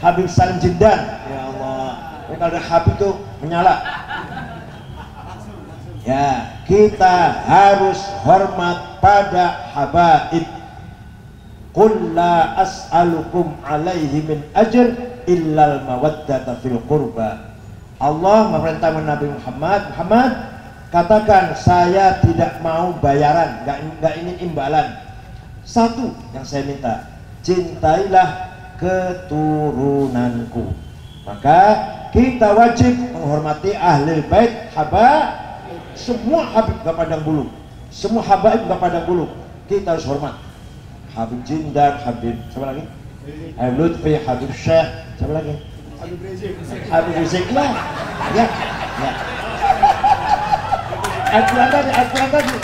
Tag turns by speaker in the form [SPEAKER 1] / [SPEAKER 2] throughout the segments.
[SPEAKER 1] Habib Salim Jindan. Ya Allah, kalau ada Habib itu menyala. Ya, kita harus hormat pada habaib. Qul la as'alukum alaihi min ajr illal mawaddata fil qurba. Allah memerintah Nabi Muhammad, katakan saya tidak mau bayaran, nggak ingin imbalan. Satu yang saya minta, cintailah keturunanku. Maka kita wajib menghormati ahlul bait, semua Habib gak pandang bulu, semua habaib gak pandang bulu, kita harus hormat. Habib Jindan, Habib siapa lagi? Habib Lutfi, Habib Syekh, siapa lagi? Habib Rizik lah, ya. Al-Quran tadi.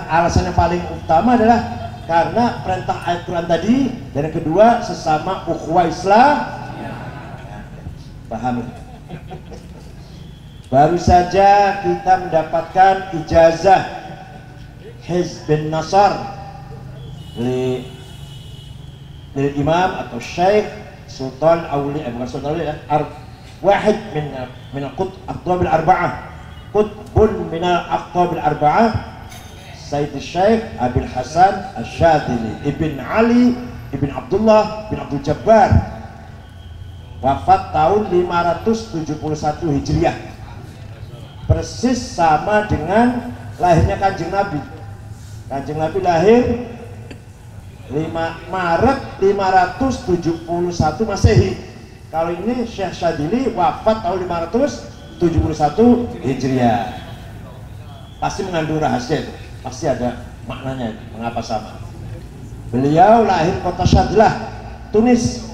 [SPEAKER 1] Alasan yang paling utama adalah karena perintah Al-Quran tadi, dan yang kedua sesama ukhuwah Islam. Paham? Baru saja kita mendapatkan ijazah Hizbun Nasr dari imam atau syekh Sultan Aulia, bukan Sultan Aulia, wahid min al-aqtab al-arba'ah, qutbun min al-aqtab al-arba'ah, Sayyid Syekh Abil Hasan Asy-Syadzili Ibn Ali Ibn Abdullah bin Abdul Jabbar, wafat tahun 571 Hijriah, persis sama dengan lahirnya Kanjeng Nabi. Kanjeng Nabi lahir 5 Maret 571 Masehi. Kalau ini Syekh Syadzili wafat tahun 571 Hijriah. Pasti mengandung rahasia itu, pasti ada maknanya mengapa sama. Beliau lahir kota Syadlah, Tunis.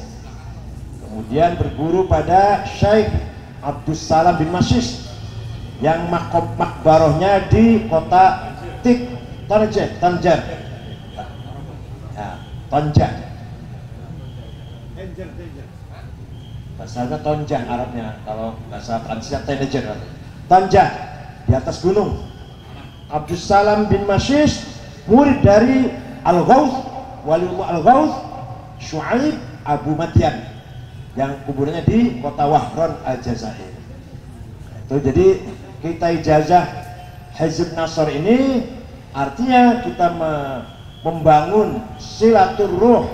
[SPEAKER 1] Kemudian berguru pada Syekh Abdus Salam bin Mashish yang makbarohnya di kota Tanjar. Ya, Tanjar. Bahasanya Tonjah Arabnya, kalau bahasa Prancisnya Tanjar. Tanjar di atas gunung. Abdus Salam bin Mashish murid dari Al-Ghawth, Waliullah Al-Ghawth Syu'aib Abu Matian yang kuburannya di kota Wahron Al-Jazair. Itu jadi kita ijazah Hizb Nasr ini artinya kita membangun silaturruh,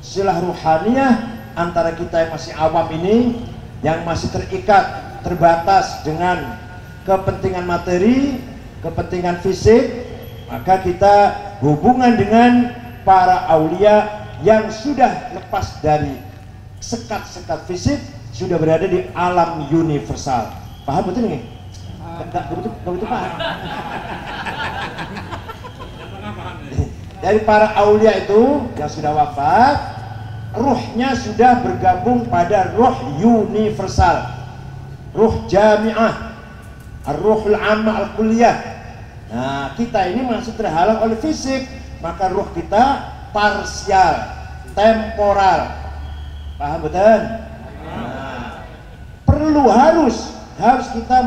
[SPEAKER 1] silah ruhaniyah antara kita yang masih awam ini, yang masih terikat, terbatas dengan kepentingan materi, kepentingan fisik. Maka kita hubungan dengan para aulia yang sudah lepas dari sekat-sekat fisik, sudah berada di alam universal. Paham betul nih? Enggak betul paham. Dari para aulia itu yang sudah wafat, ruhnya sudah bergabung pada ruh universal, ruh jami'ah, ar-ruhul amma al-kulliyah. Nah, kita ini masih terhalang oleh fisik, maka ruh kita parsial, temporal. Paham betul? Nah, perlu harus kita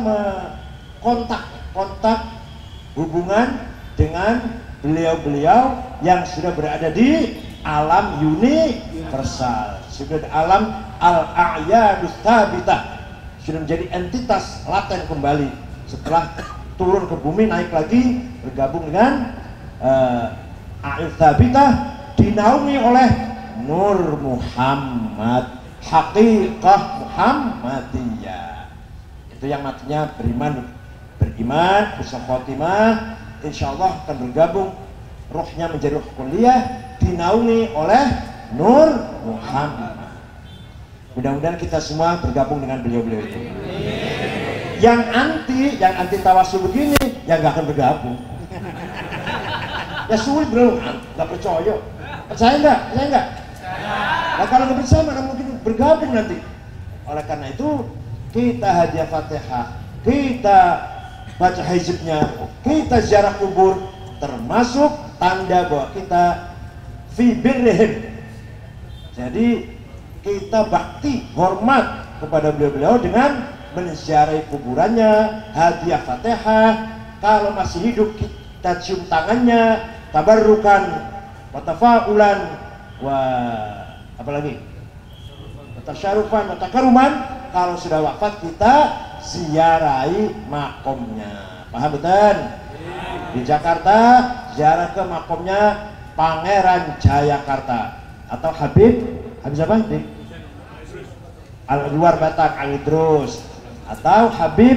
[SPEAKER 1] kontak hubungan dengan beliau-beliau yang sudah berada di alam universal, sudah di alam al-a'yadus tsabitah, sudah menjadi entitas laten kembali setelah turun ke bumi, naik lagi bergabung dengan a'yad tsabitah, dinaungi oleh Nur Muhammad, haqiqah Muhammadiyah. Itu yang matinya beriman, husnul khotimah, insyaallah akan bergabung rohnya menjadi roh kuliah, dinaungi oleh Nur Muhammad. Mudah-mudahan kita semua bergabung dengan beliau-beliau itu. Yang anti tawasul begini, yang nggak akan bergabung. Ya sulit bro, nggak percaya. Percaya nggak? Nah, kalau nggak percaya mana mungkin bergabung nanti. Oleh karena itu kita hadiah Fatihah, kita baca hizbnya, kita ziarah kubur, termasuk tanda bahwa kita fi birrihim. Jadi kita bakti, hormat kepada beliau-beliau dengan menziarahi kuburannya, hadiah Fatihah. Kalau masih hidup kita cium tangannya, tabarrukan wa tafaulan wa apalagi tasyarufan wa takaruman, kalau sudah wafat kita ziarahi makomnya. Paham betul? Di Jakarta ziarah ke makomnya Pangeran Jayakarta atau Habib apa di luar Batak Al-Idrus, atau Habib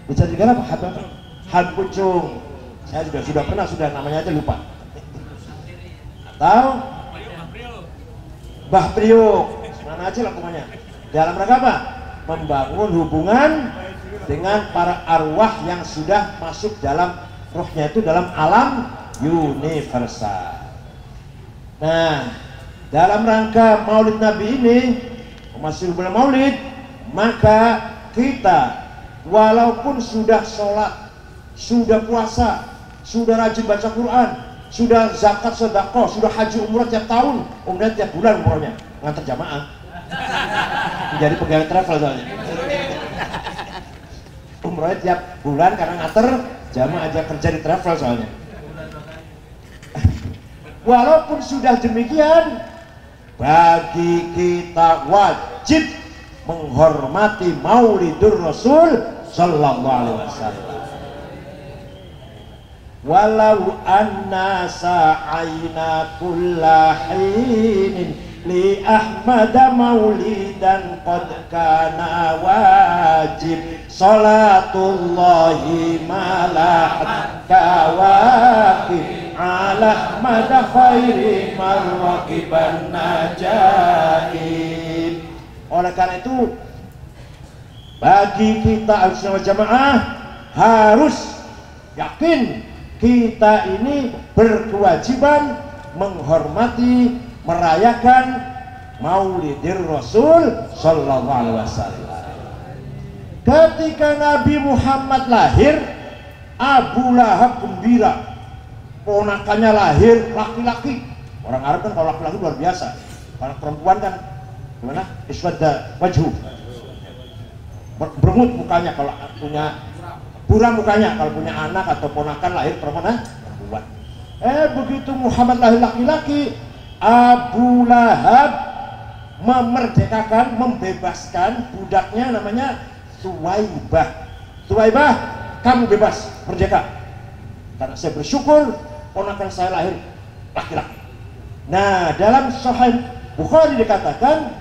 [SPEAKER 1] bisa juga apa Habib Pucung, saya sudah pernah, sudah namanya aja lupa, atau Mbah Priok, mana aja lah pokoknya, dalam rangka apa? Membangun hubungan dengan para arwah yang sudah masuk dalam rohnya itu dalam alam universal. Nah, dalam rangka Maulid Nabi ini, masih bulan Maulid, maka kita walaupun sudah sholat, sudah puasa, sudah rajin baca Quran, sudah zakat sedekah, sudah haji umrah tiap tahun, umrah tiap bulan umrahnya, ngantar jamaah, menjadi pegawai travel soalnya. Umrahnya tiap bulan karena ngantar jamaah aja, kerja di travel soalnya. Walaupun sudah demikian, bagi kita wajib menghormati Maulidur Rasul sallallahu alaihi wasallam. Walau anna sa'aina kullahinin li Ahmad maulidan qad kana wajib salatullahi malahat kawakib ala mada khairi marwaqiban najaib. Oleh karena itu bagi kita Ahlussunnah wal Jamaah harus yakin kita ini berkewajiban menghormati, merayakan Maulidir Rasul sallallahu alaihi wasallam. Ketika Nabi Muhammad lahir, Abu Lahab gembira, ponakannya lahir laki-laki. Orang Arab kan kalau laki-laki luar biasa, kalau perempuan kan gimana? Iswadda wajhu, beremut mukanya kalau punya, buram mukanya kalau punya anak atau ponakan lahir perempuan. Begitu Muhammad lahir laki-laki, Abu Lahab memerdekakan, membebaskan budaknya namanya Suwaibah. Suwaibah, kamu bebas, merdeka, karena saya bersyukur ponakan saya lahir laki-laki. Nah, dalam Sahih Bukhari dikatakan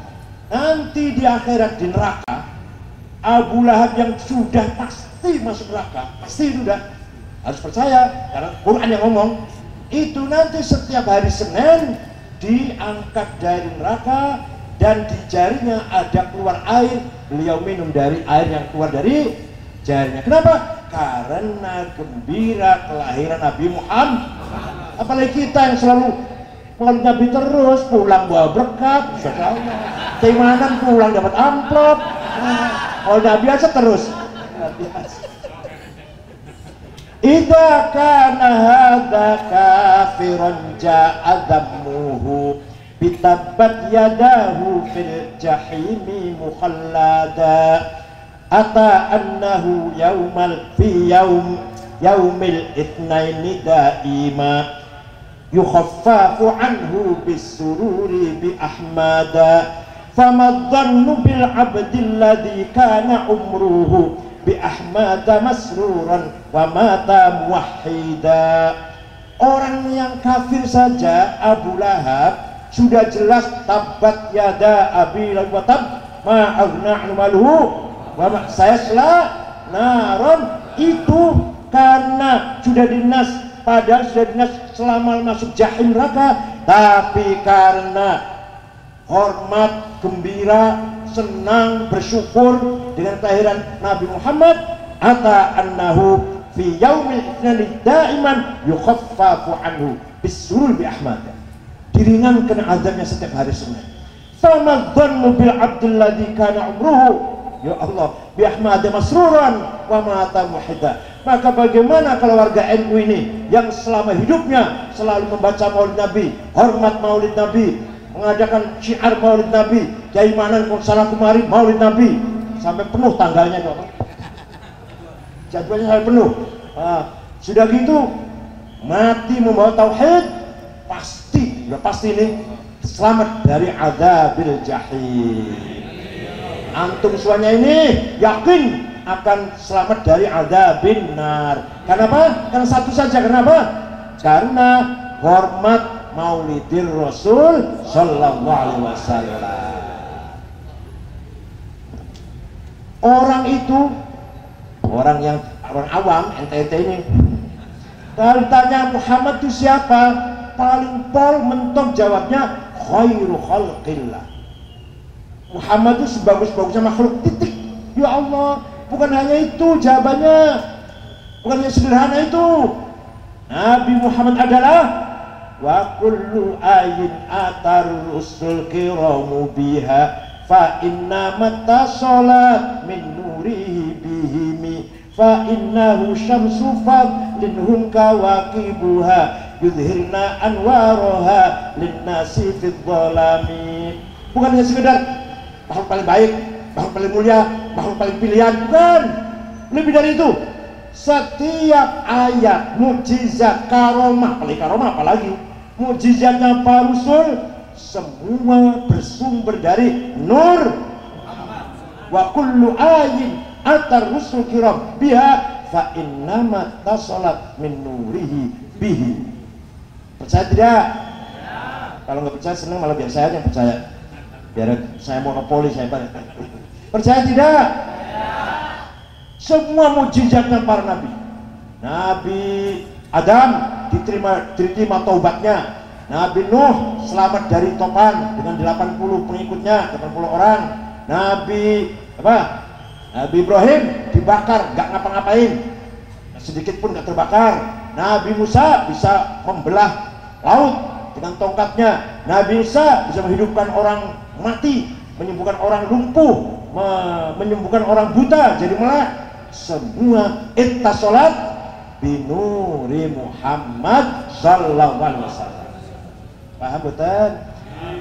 [SPEAKER 1] nanti di akhirat di neraka, Abu Lahab yang sudah pasti masuk neraka, pasti itu udah harus percaya karena Quran yang ngomong itu, nanti setiap hari Senin diangkat dari neraka dan di jarinya ada keluar air, beliau minum dari air yang keluar dari jarinya. Kenapa? Karena gembira kelahiran Nabi Muhammad. Apalagi kita yang selalu Maulid Nabi terus, pulang bawa berkat, keimanan pulang dapat amplop, Maulid Nabi aja terus. Idza kana hadza kafiran ja'a dhammuhu bitabbat yadahu fil jahimi mukhallada ata annahu yaumil itsnaini daima yukhaffafu anhu bisururi bi ahmada fama dhannu bil abdilladzi kana umruhu bi ahmada masruran wa mata muwahhida. Orang yang kafir saja Abu Lahab sudah jelas tabat yada abi lahab wa tab ma aghna anhu maluhu wa ma sayasla naron, itu karena sudah dinas, padahal sudah dinas selama masuk jahim neraka, tapi karena hormat, gembira, senang, bersyukur dengan kelahiran Nabi Muhammad, ata annahu fi yaumil itsnani daiman yukhaffafu anhu bisurur bi ahmad, diringankan azabnya setiap hari Senin. Sama dhannu bil abdil ladzi kana umruhu, ya Allah, bi ahmad masruran wa mata muhida. Maka bagaimana kalau warga NU ini yang selama hidupnya selalu membaca Maulid Nabi, hormat Maulid Nabi, mengadakan syiar Maulid Nabi, keimanan salah kemari Maulid Nabi sampai penuh tanggalnya, jadwalnya sampai penuh. Sudah gitu mati membawa tauhid, pasti, udah pasti nih selamat dari adzabil jahim. Antum semuanya ini yakin akan selamat dari adzabin nar. Kenapa? Karena satu saja. Kenapa? Karena hormat Maulidir Rasul sallallahu alaihi wasallam. Orang itu, orang awam, ente ini, kalau ditanya Muhammad itu siapa, paling pol mentok jawabnya khairu khalqillah. Muhammad itu sebagus-bagusnya makhluk, titik. Ya Allah, bukan hanya itu jawabannya, bukan hanya sederhana itu. Nabi Muhammad adalah wa kullu ayin atar rusul kiramu biha fa inna mata sholat min nurihi bihimi fa innahu syamsu fadlinhum kawakibuha yudhirna anwaroha linnasi fid dhalami. Bukan hanya sekedar makhluk paling baik, makhluk paling mulia, makhluk paling pilihan, bukan. Lebih dari itu, setiap ayat mukjizat karomah, apalagi mukjizatnya para rasul semua bersumber dari nur. Wa kullu ayin atar rusul kiram biha fa innama tasalat min nurihi bihi. Percaya tidak? Kalau nggak percaya senang, malah biar saya yang percaya, biar saya monopoli saya. Percaya tidak? Semua mukjizatnya para nabi. Nabi Adam diterima taubatnya. Nabi Nuh selamat dari topan dengan 80 pengikutnya, 80 orang. Nabi Ibrahim dibakar, gak ngapa-ngapain, sedikit pun gak terbakar. Nabi Musa bisa membelah laut dengan tongkatnya. Nabi Isa bisa menghidupkan orang mati, menyembuhkan orang lumpuh, menyembuhkan orang buta jadi melek. Semua ittasalat binuri Muhammad sallallahu alaihi wasallam. Paham betul?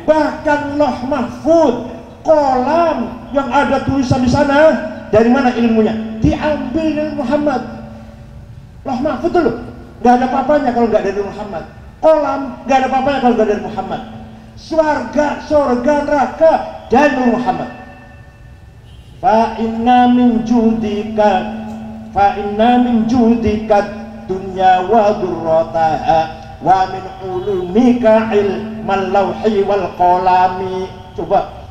[SPEAKER 1] Bahkan Loh Mahfud, kolam yang ada tulisan di sana, dari mana ilmunya? Diambil dari Muhammad. Loh Mahfud dulu nggak ada apa-apanya kalau nggak dari Muhammad. Kolam nggak ada apa-apanya kalau nggak dari Muhammad. Surga, neraka dari Muhammad. Fa inna min judika dunya wa durrataha wa min ulumika ilmal lauhi wal qalami. Coba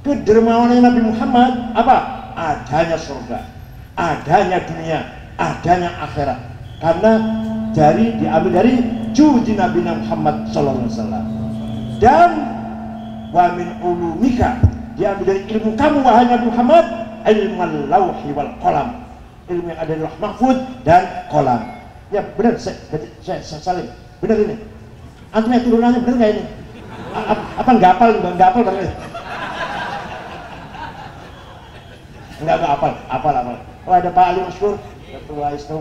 [SPEAKER 1] kedermawanan Nabi Muhammad apa? Adanya surga, adanya dunia, adanya akhirat. Karena diambil dari judi Nabi Muhammad sallallahu alaihi wasallam. Dan wa min ulumika, diambil dari ilmu kamu wahai Nabi Muhammad, ilmal lauhi wal qalam, ilmu yang ada di Lauh Mahfud dan qalam. Ya benar, saya salim. Benar ini. Antum yang turunannya benar nggak ini? Apa nggak hafal barangkali? Nggak hafal. Oh ada Pak Ali Masyhur, Ketua Isnu.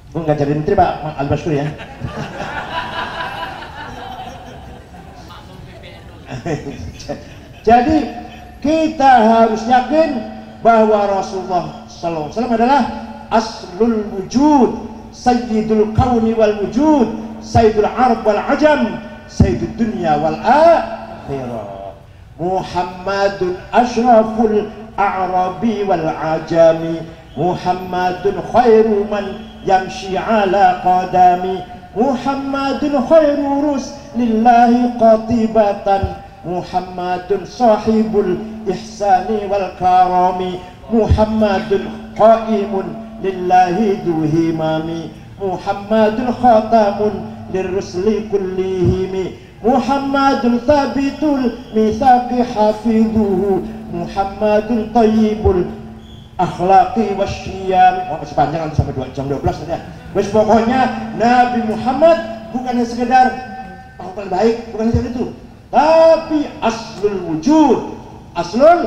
[SPEAKER 1] Gue nggak jadi menteri Pak Ali Masyhur ya. Jadi kita harus yakin bahwa Rasulullah sallallahu alaihi wasallam adalah aslul wujud, sayyidul kauni wal wujud, sayyidul arab wal ajam, sayyidud dunya wal akhirah. Muhammadun asyraful a'rabi wal ajami, Muhammadun khairu man yamshi ala qadami, Muhammadun khairu ruslillahi qatibatan, Muhammadun sahibul ihsani wal karami, Muhammadun qaimun lillahi duhimami, Muhammadun khatamun lirrusli kullihimi, Muhammadun thabitul mithaqi hafidhuhu, Muhammadun tayyibul akhlaqi wasyiyam. Oh, masih panjang sampai jam 12 saja. Wes pokoknya Nabi Muhammad bukan sekedar paling baik, bukan saja itu, tapi aslul wujud, aslul